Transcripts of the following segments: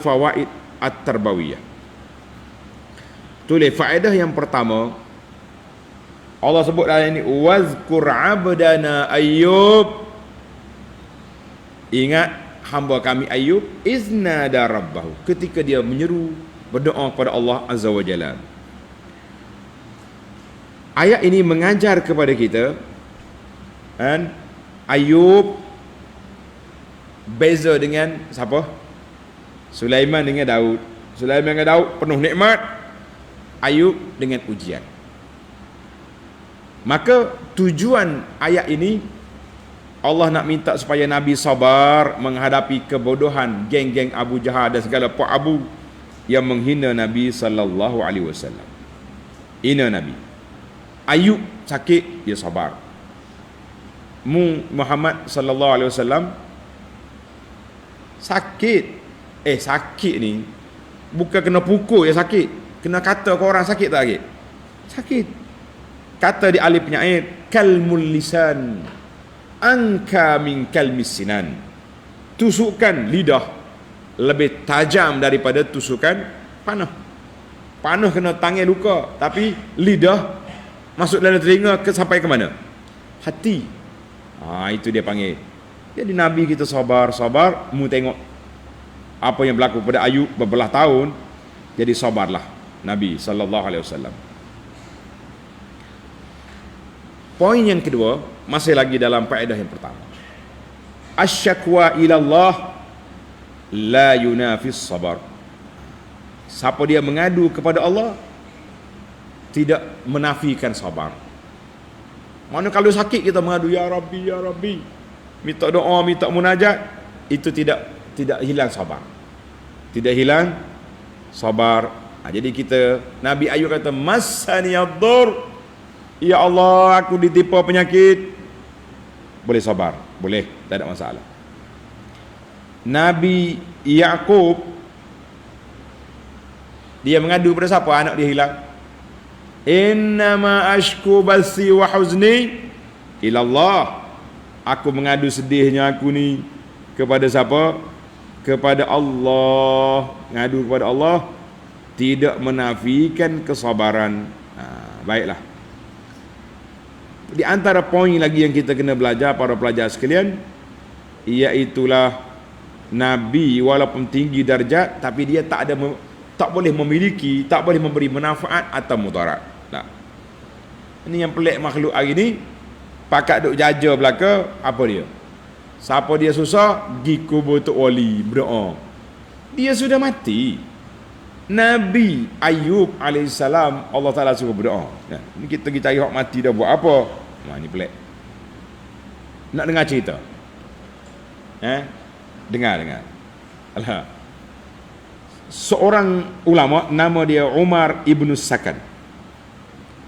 fawaid at-tarbawiyah. Tulis faedah yang pertama, Allah sebut dalam ini, wazkur abdana Ayyub, ingat hamba kami Ayyub, iznada rabbahu, ketika dia menyeru, berdoa kepada Allah Azza wa Jalla. Ayat ini mengajar kepada kita, kan, Ayyub beza dengan siapa? Sulaiman dengan Daud. Sulaiman dengan Daud penuh nikmat, Ayyub dengan ujian. Maka tujuan ayat ini, Allah nak minta supaya Nabi sabar menghadapi kebodohan geng-geng Abu Jahal dan segala Pak Abu yang menghina Nabi sallallahu alaihi wasallam. Hina Nabi. Ayyub sakit, dia sabar. Muhammad sallallahu alaihi wasallam sakit. Sakit ni bukan kena pukul ya sakit, kena kata ke orang sakit tak sakit? Sakit. Kata di alif penyair, kalmul lisan anka min kalmis sinan. Tusukan lidah lebih tajam daripada tusukan panah. Panah kena tangan luka, tapi lidah masuk dalam telinga sampai ke mana? Hati. Itu dia panggil. Jadi Nabi kita sabar, mu tengok apa yang berlaku pada Ayyub berbelah tahun, jadi sabarlah Nabi sallallahu alaihi wasallam. Poin yang kedua, masih lagi dalam faedah yang pertama. Asyakwa ilallah la yunafis sabar. Siapa dia mengadu kepada Allah, tidak menafikan sabar. Mana kalau sakit kita mengadu, ya Rabbi, ya Rabbi, minta doa, minta munajat, itu tidak hilang sabar. Tidak hilang sabar. Jadi kita, Nabi Ayyub kata, massaniyad-dur, ya Allah, aku ditimpa penyakit. Boleh sabar, boleh, tak ada masalah. Nabi Yaqub, dia mengadu pada siapa anak dia hilang? Innama ashku bathi wa huzni ila Allah. Aku mengadu sedihnya aku ni kepada siapa? Kepada Allah. Ngadu kepada Allah, tidak menafikan kesabaran. Baiklah. Di antara poin lagi yang kita kena belajar para pelajar sekalian, iaitulah Nabi walaupun tinggi darjat, tapi dia tak boleh memiliki, tak boleh memberi manfaat atau mudarat. Nah, ini yang pelik makhluk hari ni. Pakat duk jaja belaka, apa dia? Siapa dia susah, pergi kubur Tok Wali berdoa. Dia sudah mati. Nabi Ayyub alaihissalam, Allah Ta'ala suruh berdoa. Ini kita pergi cari hak mati dah buat apa? Ini pelik. Nak dengar cerita? Dengar. Alah. Seorang ulama, nama dia Umar ibn Sakan.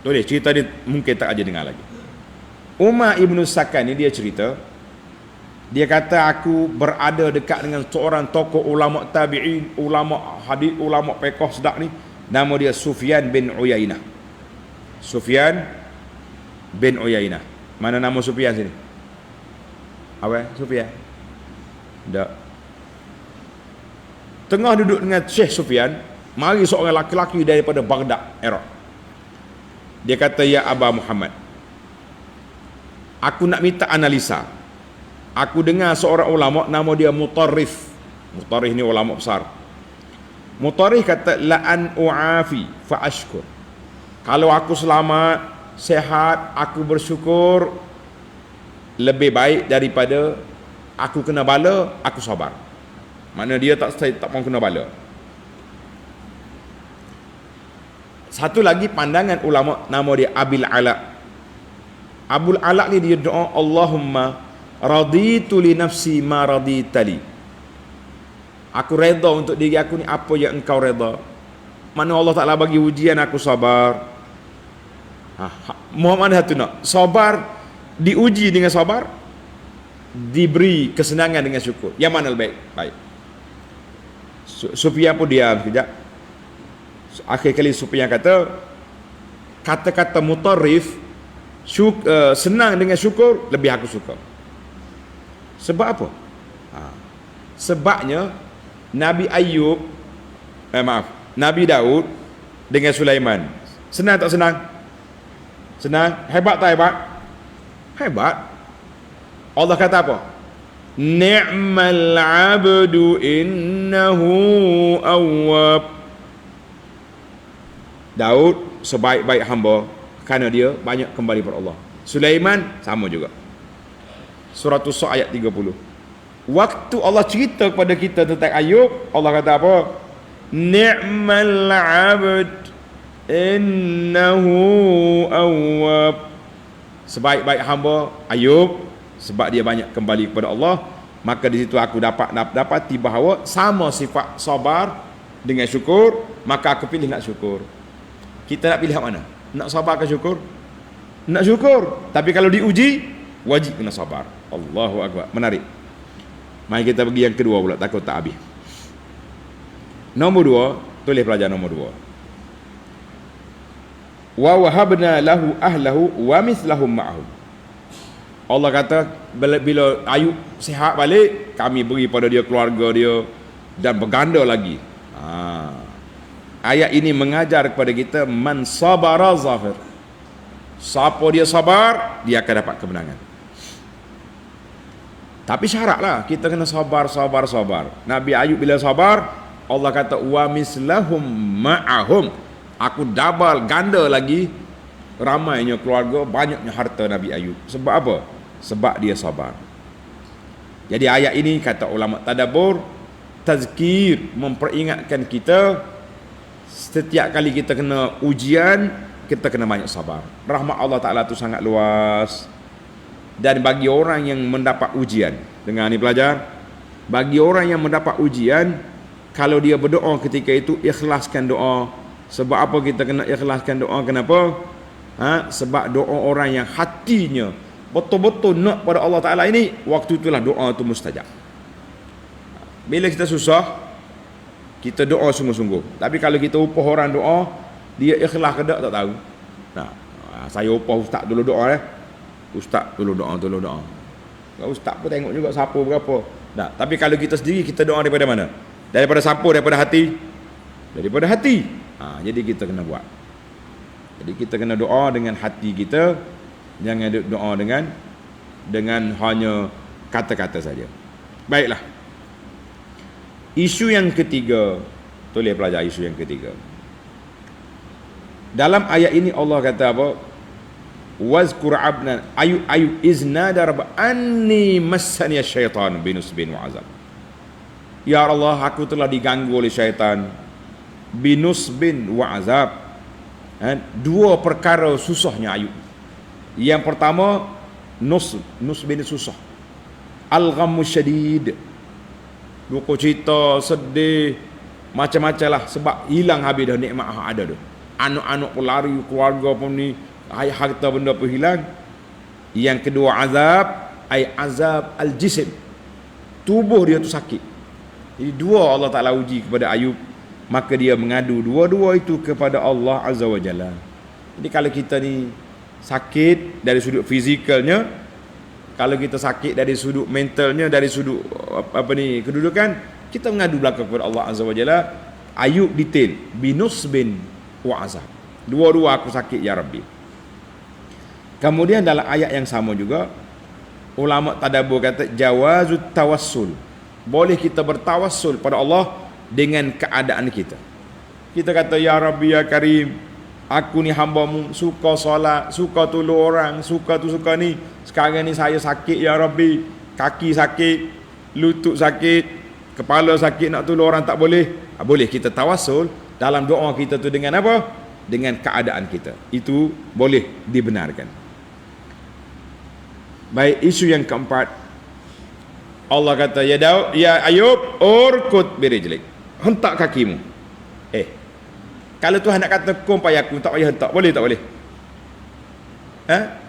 Boleh, cerita dia mungkin tak aja dengar lagi. Umar ibn Sakan ni dia cerita, dia kata aku berada dekat dengan seorang tokoh ulama tabi'in, ulama hadis, ulama fiqh sedap ni, nama dia Sufyan bin Uyainah. Sufyan bin Uyainah. Mana nama Sufyan sini? Apa? Sufyan? Tak. Tengah duduk dengan Syekh Sufyan, mari seorang laki-laki daripada Baghdad, Iraq. Dia kata, ya Aba Muhammad, aku nak minta analisa. Aku dengar seorang ulama nama dia Mutarrif. Mutarrif ni ulama besar. Mutarrif kata, la'an u'afi fa ashkur. Kalau aku selamat, sehat, aku bersyukur, lebih baik daripada aku kena bala, aku sabar. Mana dia tak mau kena bala. Satu lagi pandangan ulama nama dia Abil Ala. Abul Ala ni dia doa, Allahumma raditu li nafsi ma raditali. Aku redha untuk diri aku ni apa yang engkau redha. Mana Allah Ta'ala bagi ujian, aku sabar. Muhammad hatu nak sabar, diuji dengan sabar, diberi kesenangan dengan syukur. Yang mana lebih baik? Sufyan pun diam sekejap. Akhir kali Sufyan kata, kata-kata Mutarrif, senang dengan syukur, lebih aku suka. Sebab apa? Sebabnya Nabi Ayub, Nabi Daud dengan Sulaiman. Senang tak senang? Senang. Hebat tak hebat? Hebat. Allah kata apa? Ni'mal 'abdu innahu awwab. Daud sebaik-baik hamba kerana dia banyak kembali kepada Allah. Sulaiman sama juga. Surah As-Sa ayat 30. Waktu Allah cerita kepada kita tentang Ayub, Allah kata apa? Ni'mal 'abd innahu awwab. Sebaik-baik hamba Ayub sebab dia banyak kembali kepada Allah, maka di situ aku dapati bahawa sama sifat sabar dengan syukur, maka aku pilih nak syukur. Kita nak pilih mana? Nak sabar ke syukur? Nak syukur. Tapi kalau diuji, wajib kena sabar. Allahu Akbar. Menarik. Mari kita pergi yang kedua pula, takut tak habis. Nombor 2, tulis pelajar nombor 2. Wa wahabna lahu ahlahu wa mithlahum ma'ahum. Allah kata bila Ayub sihat balik, kami beri pada dia keluarga dia dan berganda lagi. Ayat ini mengajar kepada kita man sabara zafir. Siapa dia sabar, dia akan dapat kemenangan. Tapi syaratlah kita kena sabar. Nabi Ayub bila sabar, Allah kata wa mislahum ma'ahum. Aku double ganda lagi ramainya keluarga, banyaknya harta Nabi Ayub. Sebab apa? Sebab dia sabar. Jadi ayat ini kata ulama tadabbur, tazkir, memperingatkan kita setiap kali kita kena ujian, kita kena banyak sabar. Rahmat Allah Ta'ala tu sangat luas. Dan bagi orang yang mendapat ujian, dengar ni pelajar, bagi orang yang mendapat ujian, kalau dia berdoa ketika itu, ikhlaskan doa. Sebab apa kita kena ikhlaskan doa? Kenapa? Sebab doa orang yang hatinya betul-betul nak pada Allah Ta'ala ini, waktu itulah doa itu mustajab. Bila kita susah, kita doa sungguh-sungguh. Tapi kalau kita upah orang doa, dia ikhlas ke tak tahu. Saya upah ustaz dulu doa. Ustaz tolong doa. Kalau ustaz pun tengok juga siapa berapa. Tapi kalau kita sendiri, kita doa daripada mana? Daripada siapa? Daripada hati. Daripada hati. Jadi kita kena buat. Jadi kita kena doa dengan hati kita. Jangan doa dengan hanya kata-kata saja. Baiklah. Isu yang ketiga, tulis pelajar isu yang ketiga. Dalam ayat ini Allah kata apa? Wazkur abna Ayub iznada rabb anni massani syaitan binusbin wa azab. Ya Allah, aku telah diganggu oleh syaitan binusbin wa azab. Dua perkara susahnya Ayub. Yang pertama, nusbin susah. Al-ghammu syadid. Duka cita, sedih, macam-macam lah. Sebab hilang habis dah nikmat yang ada tu. Anak-anak pun lari, keluarga pun ni, harta benda pun hilang. Yang kedua azab, azab al-jisim. Tubuh dia tu sakit. Jadi dua Allah Ta'ala uji kepada Ayub. Maka dia mengadu dua-dua itu kepada Allah Azza wa Jalla. Jadi kalau kita ni sakit dari sudut fizikalnya, kalau kita sakit dari sudut mentalnya, dari sudut kedudukan, kita mengadu belakang kepada Allah Azza wa Jalla. Ayub detail, binusbin wa azab. Dua-dua aku sakit ya Rabbi. Kemudian dalam ayat yang sama juga, ulama tadabbur kata jawazut tawassul. Boleh kita bertawassul pada Allah dengan keadaan kita. Kita kata ya Rabbi ya Karim, aku ni hamba-Mu, suka solat, suka tolong orang, suka ni. Sekarang ni saya sakit ya Rabbi, kaki sakit, lutut sakit, kepala sakit, nak tolong orang tak boleh. Boleh kita tawassul dalam doa kita tu dengan apa? Dengan keadaan kita. Itu boleh dibenarkan. Baik, isu yang keempat, Allah kata ya Daud, ya Ayub, urkut birijlik, hentak kakimu. Kalau Tuhan nak kata kum payaku, tak payah hentak, boleh tak boleh?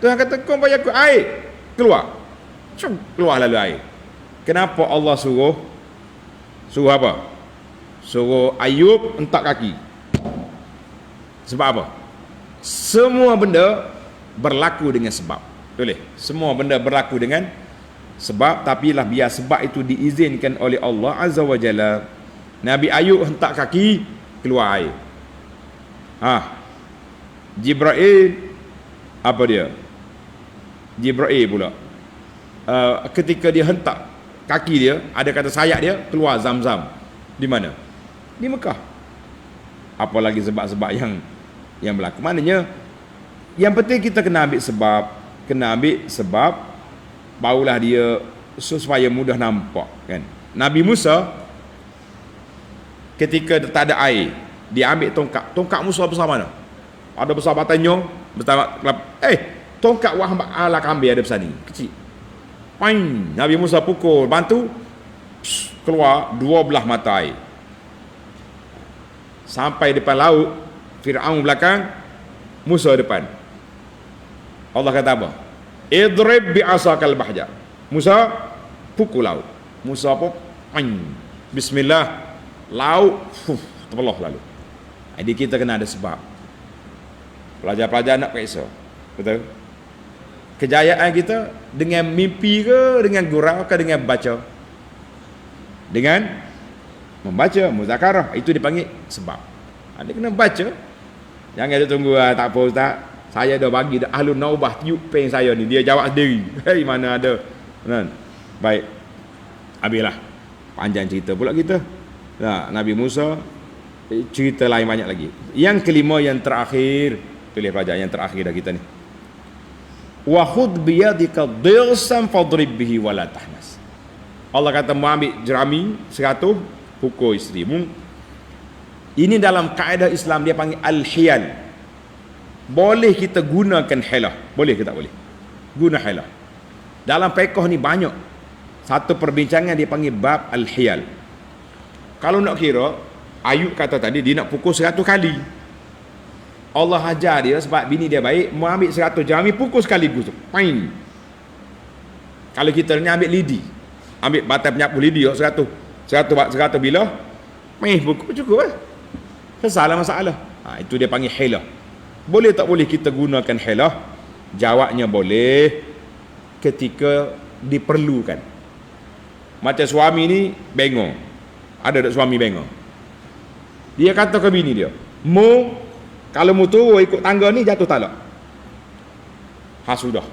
Tuhan kata kum payaku, air keluar, keluar lalu air. Kenapa Allah suruh apa? Suruh Ayub hentak kaki. Sebab apa? Semua benda berlaku dengan sebab. Boleh. Semua benda berlaku dengan sebab, tapi lah biar sebab itu diizinkan oleh Allah Azza wa Jalla. Nabi Ayub hentak kaki keluar air. Jibril apa dia? Jibril pula. Ketika dia hentak kaki dia, ada kata sayap dia, keluar Zam-Zam. Di mana? Di Mekah. Apalagi sebab-sebab yang berlaku. Maknanya yang penting kita kena ambil sebab barulah dia supaya mudah nampak kan. Nabi Musa ketika tak ada air, dia ambil tongkat Musa besar mana? Ada besar batanyong, besar tongkat wah ala kambing ada besar ni, kecil. Pain, Nabi Musa pukul bantu keluar 12 mata air. Sampai depan laut, Firaun belakang, Musa depan. Allah kata apa? Idrib bi'asakal bahjar. Musa pukul laut. Musa apa? Bismillah. Laut terbelah lalu. Jadi kita kena ada sebab. Pelajar-pelajar nak periksa. Betul? Kejayaan kita dengan mimpi ke, dengan gurau ke, dengan baca? Dengan membaca, muzakarah. Itu dipanggil sebab. Dia kena baca. Jangan dia tunggu, tak apa ustaz, saya dah bagi dah Ahlul Naubah tiup peng saya ni. Dia jawab sendiri. Mana ada. Baik. Habislah. Panjang cerita pula kita. Nabi Musa, cerita lain banyak lagi. Yang kelima, yang terakhir, tulis pelajar yang terakhir dah kita ni. Wa khudh biyadika dirsan fadrib bihi wala tahnas. Allah kata mu ambil jerami 100, pukul isterimu. Ini dalam kaedah Islam dia panggil al-hiyal. Boleh kita gunakan hilah, boleh ke tak boleh? Guna hilah. Dalam fiqh ni banyak satu perbincangan dia panggil bab al-hiyal. Kalau nak kira, Ayub kata tadi dia nak pukul 100 kali. Allah ajar dia sebab bini dia baik, mau ambil 100 jerami pukul sekaligus. Pain. Kalau kita ni ambil lidi, ambil batai penyapu lidi 100 bila pukul cukup lah. Selesai masalah. Itu dia panggil hilah. Boleh tak boleh kita gunakan hilah? Jawabnya boleh ketika diperlukan. Macam suami ni bengong. Ada tak suami bengong? Dia kata ke bini dia, kalau mu turun ikut tangga ni jatuh talak. Sudah.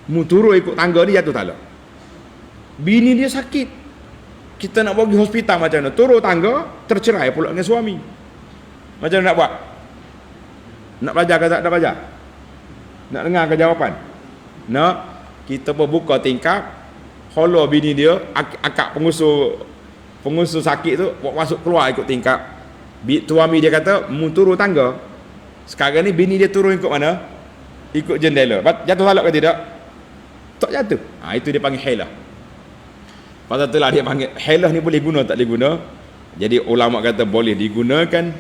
Mu turun ikut tangga ni jatuh talak. Bini dia sakit. Kita nak pergi hospital macam mana? Turun tangga, tercerai pula dengan suami. Macam mana nak buat? Nak belajar ke tak nak belajar? Nak dengar ke jawapan? Nak, kita berbuka tingkap, hollow bini dia, akak pengusul sakit tu, masuk keluar ikut tingkap. Suami dia kata, mu turun tangga. Sekarang ni bini dia turun ikut mana? Ikut jendela. Jatuh talak ke tidak? Tak jatuh. Itu dia panggil hilah. Pasal itulah dia panggil hilah ni boleh guna tak boleh guna. Jadi ulama kata boleh digunakan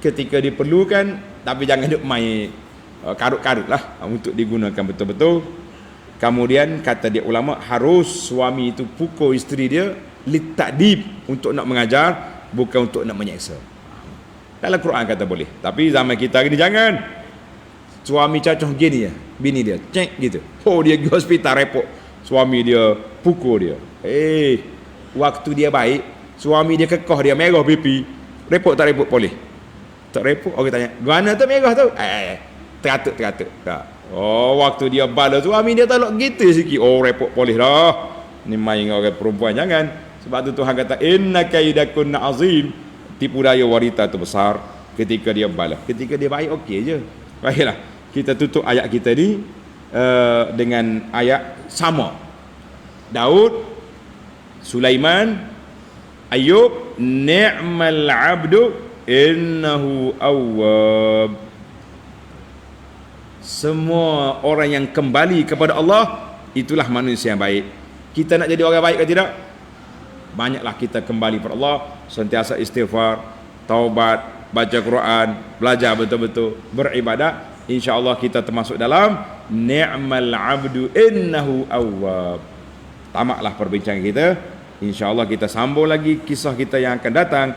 ketika diperlukan, tapi jangan duk main karut-karut lah untuk digunakan betul-betul. Kemudian kata dia ulama, harus suami itu pukul isteri dia litakdib, untuk nak mengajar, bukan untuk nak menyeksa. Dalam Quran kata boleh. Tapi zaman kita ni jangan. Suami cacoh gini ya, bini dia cek gitu. Dia pergi hospital repot. Suami dia pukul dia. Waktu dia baik, suami dia kekoh dia merah pipi. Repot tak repot boleh? Tak repot. Orang tanya, "Mana tu merah tu?" Teratuk. Tak. Waktu dia bala suami dia talak gitu sikit. Repot boleh dah. Ni main orang perempuan jangan. Sebab tu Tuhan kata, "Inna kaidakunna azim." Tipu daya wanita tu besar ketika dia balas. Ketika dia baik okey je. Baiklah. Kita tutup ayat kita ni dengan ayat sama. Daud, Sulaiman, Ayub, ni'mal 'abdu innahu awwab. Semua orang yang kembali kepada Allah, itulah manusia yang baik. Kita nak jadi orang baik ke tidak? Banyaklah kita kembali kepada Allah, sentiasa istighfar, taubat, baca Quran, belajar betul-betul, beribadat. InsyaAllah kita termasuk dalam ni'mal 'abdu innahu awwab. Tamatlah perbincangan kita. InsyaAllah kita sambung lagi kisah kita yang akan datang.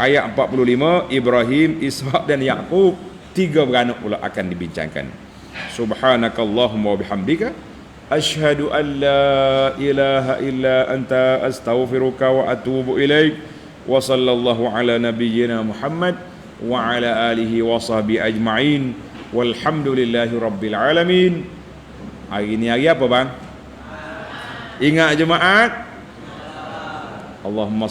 Ayat 45, Ibrahim, Ishaq dan Yaqub, 3 beranak pula akan dibincangkan. Subhanakallahumma wa bihamdika, asyhadu an la ilaha illa anta astaghfiruka wa atubu ilaik. Wa sallallahu ala nabiyyina Muhammad wa ala alihi wa sahbihi ajma'in. Walhamdulillahi rabbil alamin. Hari ini hari apa bang? Ingat jemaat. Allahumma